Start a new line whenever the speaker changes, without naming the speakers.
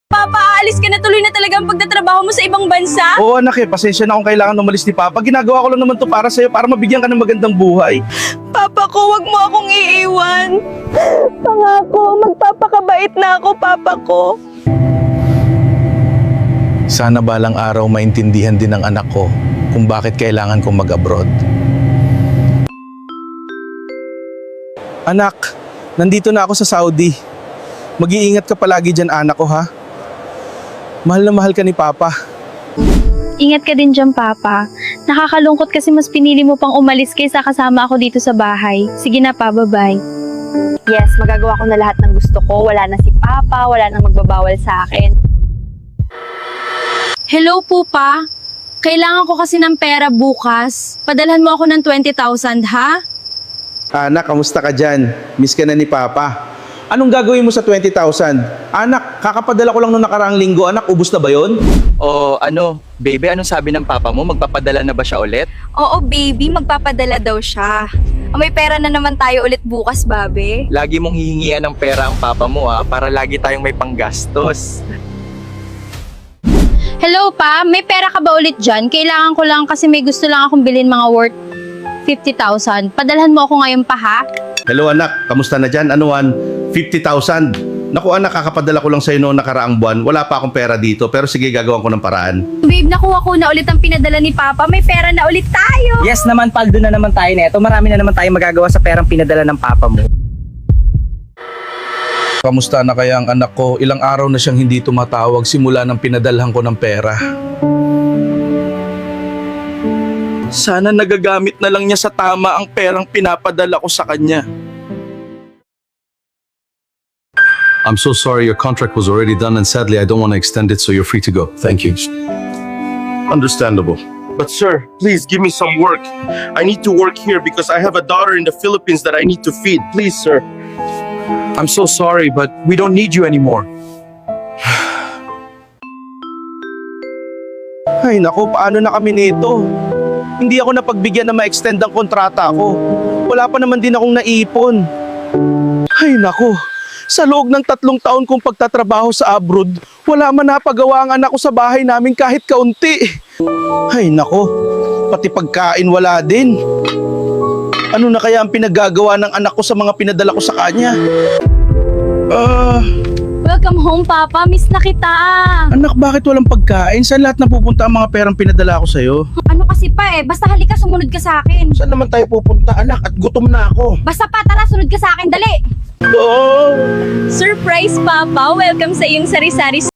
Papa, aalis ka na, tuloy na talaga ang pagtatrabaho mo sa ibang bansa?
Oo anak pasensya na kung kailangan umalis ni Papa. Ginagawa ko lang naman to para sa'yo, para mabigyan ka ng magandang buhay.
Papa ko, wag mo akong iiwan. Pangako, magpapakabait na ako, Papa ko.
Sana balang araw maintindihan din ng anak ko kung bakit kailangan kong mag-abroad. Anak, nandito na ako sa Saudi. Mag-iingat ka palagi dyan, anak ko, ha? Mahal na mahal ka ni Papa.
Ingat ka din dyan, Papa. Nakakalungkot kasi mas pinili mo pang umalis kaysa kasama ako dito sa bahay. Sige na pa, bye-bye.
Yes, magagawa ko na lahat ng gusto ko. Wala na si Papa, wala nang magbabawal sa akin.
Hello po, Pa. Kailangan ko kasi ng pera bukas. Padalhan mo ako ng 20,000, ha?
Anak, kamusta ka dyan? Miss ka na ni Papa. Anong gagawin mo sa 20,000? Anak, kakapadala ko lang nung nakaraang linggo. Anak, ubus na ba yun?
O ano, baby, anong sabi ng papa mo? Magpapadala na ba siya ulit?
Oo, baby, magpapadala daw siya. May pera na naman tayo ulit bukas, babe.
Lagi mong hihingian ng pera ang papa mo para lagi tayong may panggastos.
Hello, Pa. May pera ka ba ulit dyan? Kailangan ko lang kasi may gusto lang akong bilhin mga worth 50,000. Padalhan mo ako ngayon pa, ha?
Hello anak, kamusta na dyan? Anuan? 50,000. Naku anak, kakapadala ko lang sa'yo noong nakaraang buwan. Wala pa akong pera dito, pero sige, gagawan ko ng paraan.
Babe, nakuha ko na ulit ang pinadala ni Papa. May pera na ulit tayo.
Yes naman, paldo na naman tayo neto. Marami na naman tayo magagawa sa perang pinadala ng papa mo.
Kamusta na kaya ang anak ko? Ilang araw na siyang hindi tumatawag simula nang pinadalhan ko ng pera. Sana nagagamit na lang niya sa tama ang perang pinapadala ko sa kanya.
I'm so sorry, your contract was already done and sadly I don't want to extend it, so you're free to go. Thank you.
Understandable. But sir, please give me some work. I need to work here because I have a daughter in the Philippines that I need to feed. Please, sir.
I'm so sorry, but we don't need you anymore.
Ay naku, paano na kami nito? Hindi ako napagbigyan na ma-extend ang kontrata ko. Wala pa naman din akong naipon. Ay naku, sa loob ng 3 taon kong pagtatrabaho sa abroad, wala man napagawa ang anak ko sa bahay namin kahit kaunti. Ay naku, pati pagkain wala din. Ano na kaya ang pinaggagawa ng anak ko sa mga pinadala ko sa kanya?
Welcome home, Papa. Miss na kita.
Anak, bakit walang pagkain? Saan lahat napupunta ang mga perang pinadala ko sa'yo?
Ano kasi pa basta halika, sumunod ka sa akin.
Saan naman tayo pupunta, anak? At gutom na ako.
Basta pa, tara, sunod ka sa akin, dali.
Oo!
Surprise, Papa. Welcome sa iyong sari-sari